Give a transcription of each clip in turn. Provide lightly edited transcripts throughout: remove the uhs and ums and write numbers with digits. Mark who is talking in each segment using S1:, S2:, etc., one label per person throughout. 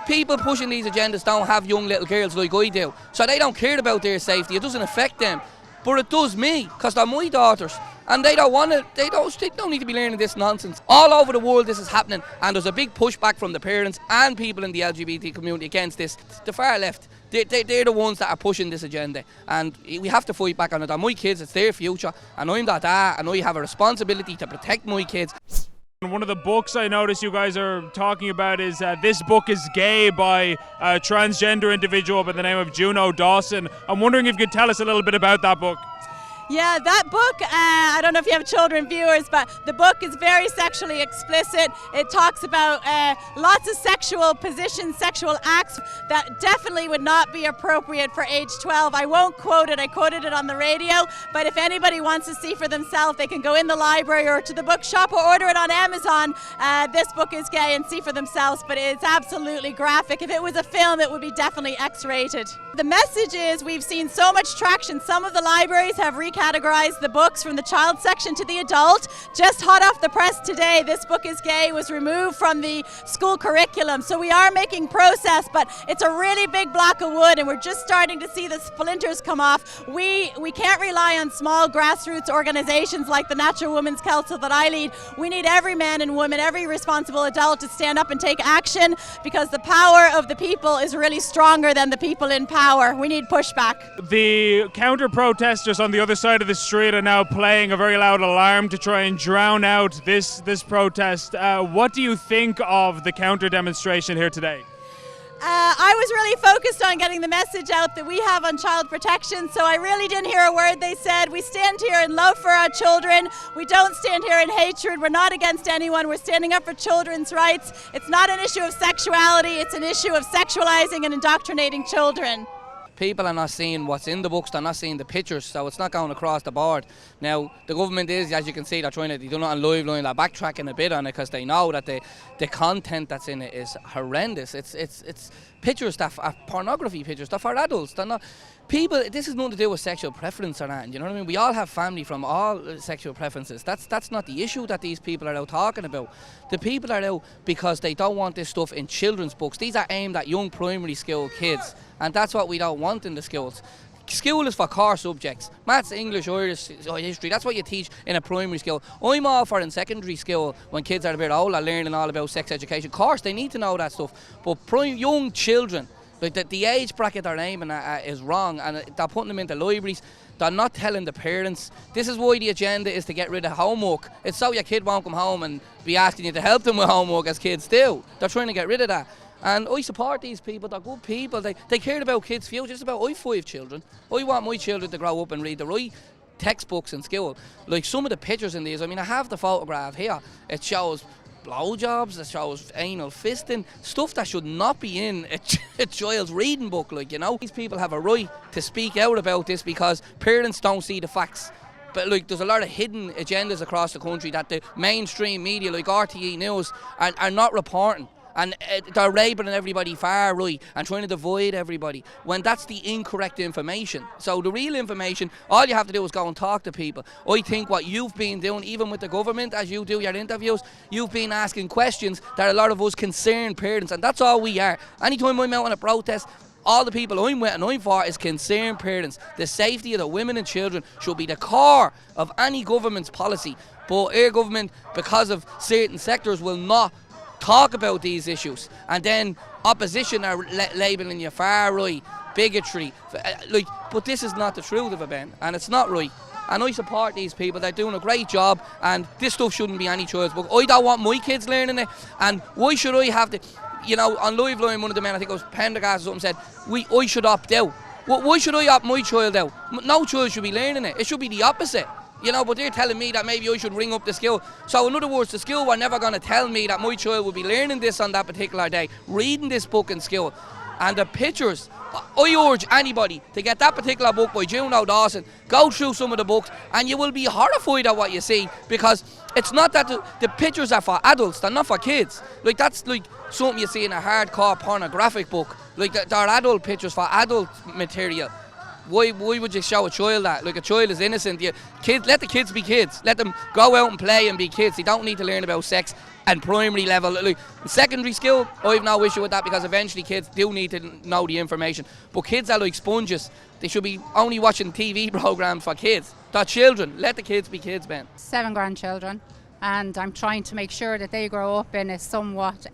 S1: people pushing these agendas don't have young little girls like I do, so they don't care about their safety. It doesn't affect them, but it does me, because they're my daughters, and they don't want to. They don't need to be learning this nonsense. All over the world this is happening, and there's a big pushback from the parents and people in the LGBT community against this. The far left, they're the ones that are pushing this agenda, and we have to fight back on it. They're my kids, it's their future, and I'm their dad, and I have a responsibility to protect my kids.
S2: One of the books I noticed you guys are talking about is This Book is Gay by a transgender individual by the name of Juno Dawson. I'm wondering if you could tell us a little bit about that book.
S3: Yeah, that book, I don't know if you have children viewers, but the book is very sexually explicit. It talks about lots of sexual positions, sexual acts that definitely would not be appropriate for age 12. I won't quote it, I quoted it on the radio, but if anybody wants to see for themselves, they can go in the library or to the bookshop or order it on Amazon. This Book is Gay, and see for themselves, but it's absolutely graphic. If it was a film, it would be definitely X-rated. The message is we've seen so much traction. Some of the libraries have recategorized the books from the child section to the adult. Just hot off the press today, This Book is Gay was removed from the school curriculum. So we are making progress, but it's a really big block of wood, and we're just starting to see the splinters come off. We can't rely on small grassroots organizations like the Natural Women's Council that I lead. We need every man and woman, every responsible adult to stand up and take action, because the power of the people is really stronger than the people in power. We need pushback.
S2: The counter-protesters on the other side of the street are now playing a very loud alarm to try and drown out this protest. What do you think of the counter-demonstration here today?
S3: I was really focused on getting the message out that we have on child protection, so I really didn't hear a word they said. We stand here in love for our children. We don't stand here in hatred. We're not against anyone. We're standing up for children's rights. It's not an issue of sexuality. It's an issue of sexualizing and indoctrinating children.
S1: People are not seeing what's in the books, they're not seeing the pictures, so it's not going across the board. Now, the government is, as you can see, they're trying to do it on live line, they're backtracking a bit on it, because they know that the content that's in it is horrendous. It's pictures that are pornography pictures, they're for adults, they're not. People, this is nothing to do with sexual preference or anything, you know what I mean? We all have family from all sexual preferences. That's not the issue that these people are out talking about. The people are out because they don't want this stuff in children's books. These are aimed at young primary school kids, and that's what we don't want in the schools. School is for core subjects. Maths, English, Irish, history, that's what you teach in a primary school. I'm all for in secondary school, when kids are a bit older, learning all about sex education. Of course, they need to know that stuff, but young children, like the age bracket they're aiming at is wrong, and they're putting them into libraries. They're not telling the parents. This is why the agenda is to get rid of homework. It's so your kid won't come home and be asking you to help them with homework, as kids do. They're trying to get rid of that. And I support these people, they're good people. They care about kids' future. It's about, I have 5 children. I want my children to grow up and read the right textbooks in school. Like some of the pictures in these, I mean, I have the photograph here. It shows blowjobs, it shows anal fisting, stuff that should not be in a child's reading book, like, you know. These people have a right to speak out about this, because parents don't see the facts. But like, there's a lot of hidden agendas across the country that the mainstream media, like RTE News, are not reporting. And they're labelling everybody far right and trying to divide everybody, when that's the incorrect information. So the real information, all you have to do is go and talk to people. I think what you've been doing, even with the government, as you do your interviews, you've been asking questions that a lot of us concerned parents, and that's all we are. Anytime I'm out on a protest, all the people I'm with and I'm for is concerned parents. The safety of the women and children should be the core of any government's policy. But our government, because of certain sectors, will not talk about these issues, and then opposition are labelling you far right, bigotry, but this is not the truth of it, Ben, and it's not right. And I support these people, they're doing a great job, and this stuff shouldn't be any child's book. I don't want my kids learning it, and why should I have to, you know, on Live Line, one of the men, I think it was Pendergast or something, said, I should opt out. Why should I opt my child out? No child should be learning it, it should be the opposite. You know, but they're telling me that maybe I should ring up the school. So in other words, the school were never going to tell me that my child would be learning this on that particular day, reading this book in school. And the pictures, I urge anybody to get that particular book by Juno Dawson, go through some of the books, and you will be horrified at what you see, because it's not that the pictures are for adults, they're not for kids. Like, that's like something you see in a hardcore pornographic book. Like, they're adult pictures for adult material. why would you show a child that? Like, a child is innocent. Let the kids be kids. Let them go out and play and be kids. They don't need to learn about sex and primary level. Like, secondary school, I've no issue with that, because eventually kids do need to know the information. But kids are like sponges. They should be only watching TV programs for kids. They're children. Let the kids be kids, Ben.
S4: 7 grandchildren, and I'm trying to make sure that they grow up in a somewhat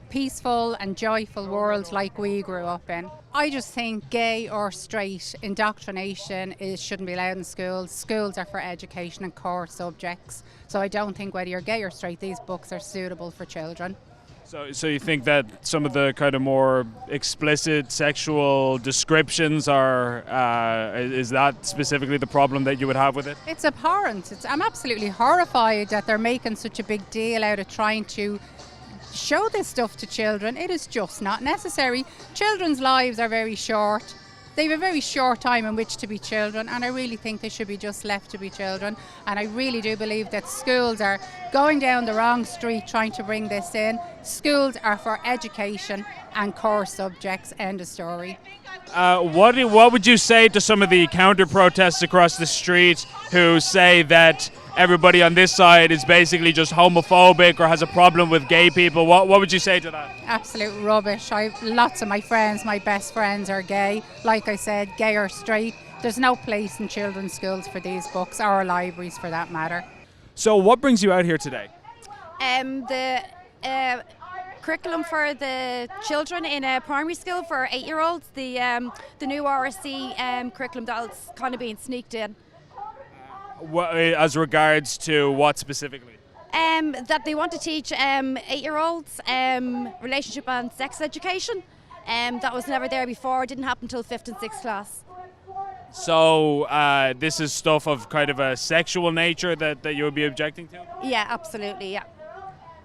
S4: peaceful and joyful world like we grew up in. I just think gay or straight indoctrination shouldn't be allowed in schools. Schools are for education and core subjects. So I don't think whether you're gay or straight, these books are suitable for children.
S2: So you think that some of the kind of more explicit sexual descriptions is that specifically the problem that you would have with it?
S4: It's abhorrent. I'm absolutely horrified that they're making such a big deal out of trying to show this stuff to children. It is just not necessary. Children's lives are very short. They have a very short time in which to be children, and I really think they should be just left to be children. And I really do believe that schools are going down the wrong street trying to bring this in. Schools are for education and core subjects. End of story.
S2: What would you say to some of the counter protests across the street who say that everybody on this side is basically just homophobic or has a problem with gay people? What would you say to that?
S4: Absolute rubbish. Lots of my friends, my best friends, are gay. Like I said, gay or straight. There's no place in children's schools for these books, or libraries for that matter.
S2: So what brings you out here today?
S5: The curriculum for the children in a primary school for 8-year-olds, the new RSC curriculum that's kind of being sneaked in.
S2: As regards to what specifically?
S5: That they want to teach 8-year-olds relationship and sex education. That was never there before. It didn't happen until 5th and 6th class.
S2: So this is stuff of kind of a sexual nature that you would be objecting to?
S5: Yeah, absolutely, yeah.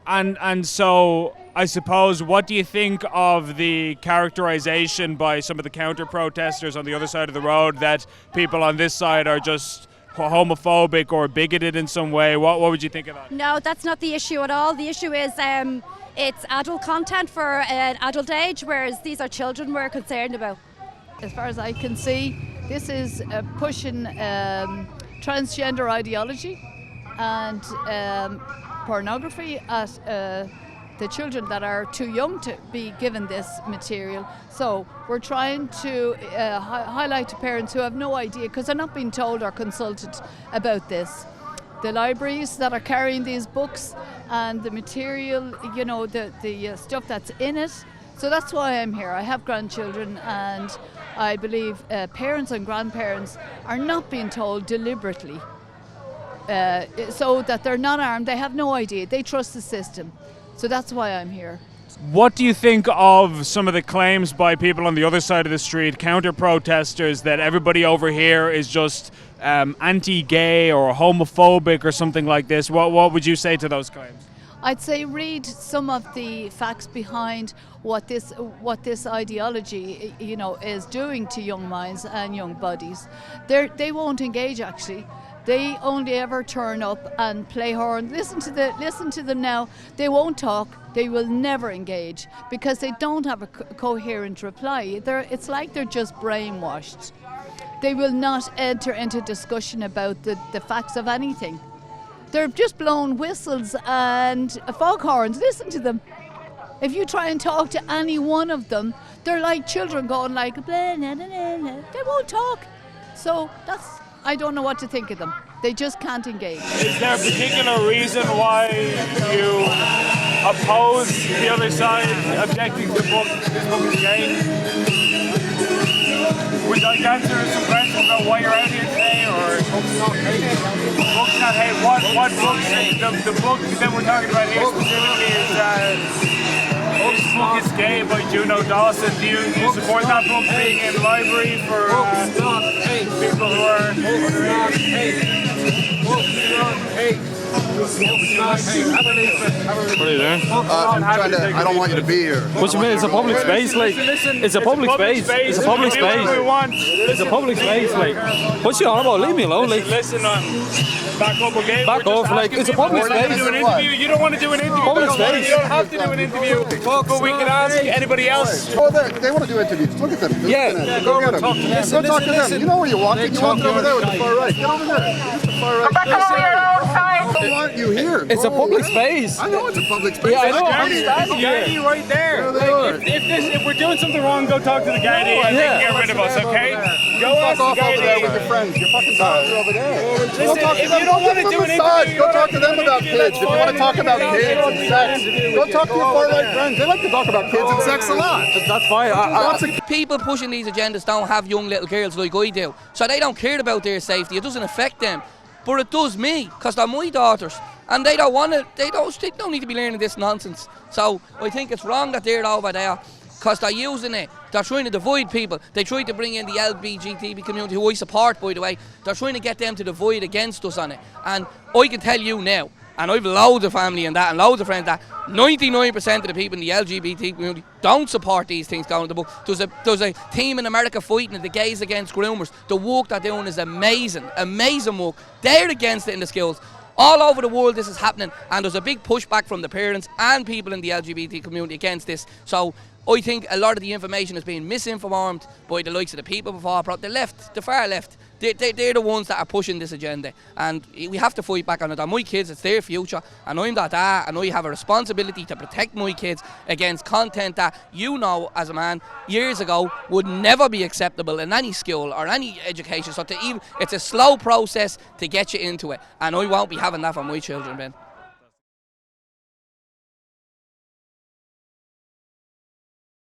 S2: And so I suppose, what do you think of the characterization by some of the counter protesters on the other side of the road that people on this side are just homophobic or bigoted in some way? What would you think of that?
S5: No, that's not the issue at all. The issue is it's adult content for an adult age, whereas these are children we're concerned about.
S6: As far as I can see, this is pushing transgender ideology and pornography at the children that are too young to be given this material. So we're trying to highlight to parents who have no idea, because they're not being told or consulted about this. The libraries that are carrying these books and the material, you know, the stuff that's in it. So that's why I'm here. I have grandchildren, and I believe parents and grandparents are not being told deliberately so that they're not armed. They have no idea. They trust the system. So that's why I'm here.
S2: What do you think of some of the claims by people on the other side of the street, counter protesters, that everybody over here is just anti-gay or homophobic or something like this? What would you say to those claims?
S6: I'd say read some of the facts behind what this ideology, you know, is doing to young minds and young bodies. They won't engage, actually. They only ever turn up and play horn. Listen to them now. They won't talk. They will never engage because they don't have a coherent reply. It's like they're just brainwashed. They will not enter into discussion about the facts of anything. They're just blowing whistles and foghorns. Listen to them. If you try and talk to any one of them, they're like children going like, blah, nah, nah, nah, nah. They won't talk. So I don't know what to think of them. They just can't engage.
S2: Is there a particular reason why you oppose the other side objecting to the book? This book is gay? Would you like to answer some questions about why you're out here today, or books not hate? What books? The book that we're talking about here specifically is this book is gay by Juno Dawson. Do you support that book being in the library for people who are underage? Books not hate.
S7: are you doing?
S8: I don't want you to be here.
S7: What you mean? It's a public space, like. It's a public space. It's a public space. It's a public space, like. What's you on about? Leave me alone, like.
S2: Listen, back up again.
S7: Back off, like. It's a public space.
S2: You don't want to do an interview.
S7: Public space.
S2: You don't have to do an interview. But we can ask anybody else.
S8: Oh, they want to do interviews. Look at them.
S7: Yeah.
S8: Go get them. Go talk to them. You know where you're walking. You walk over there with the far right. Get over there. Get the far right. I don't want you here.
S7: It's a public space.
S8: I know it's a public space.
S7: Yeah, I know.
S2: Guardy right there. If we're doing something wrong, go talk to the guardy and they can get rid of us, okay? Go ask the
S8: over there with
S2: guardy.
S8: your friends. Your fucking friends are over there.
S2: Listen, if you don't want to do an interview,
S8: go talk to them about kids. If you want to talk about kids and sex, go talk to your far right friends. They like to talk about kids and sex a lot.
S7: That's fine.
S1: People pushing these agendas don't have young little girls like I do, so they don't care about their safety. It doesn't affect them, but it does me, because they're my daughters, and they don't want to. They don't need to be learning this nonsense. So I think it's wrong that they're over there, because they're using it. They're trying to divide people. They try to bring in the LGBT community, who I support, by the way. They're trying to get them to divide against us on it. And I can tell you now, and I've loads of family in that and loads of friends that 99% of the people in the LGBT community don't support these things going to the book. There's a team in America fighting it, the gays against groomers. The work they're doing is amazing work. They're against it in the schools. All over the world this is happening, and there's a big pushback from the parents and people in the LGBT community against this. So I think a lot of the information is being misinformed by the likes of the people before, the left, the far left. They're the ones that are pushing this agenda, and we have to fight back on it. They're my kids, it's their future, and I'm their dad, and I have a responsibility to protect my kids against content that, you know, as a man, years ago would never be acceptable in any school or any education. So it's a slow process to get you into it, and I won't be having that for my children, Ben.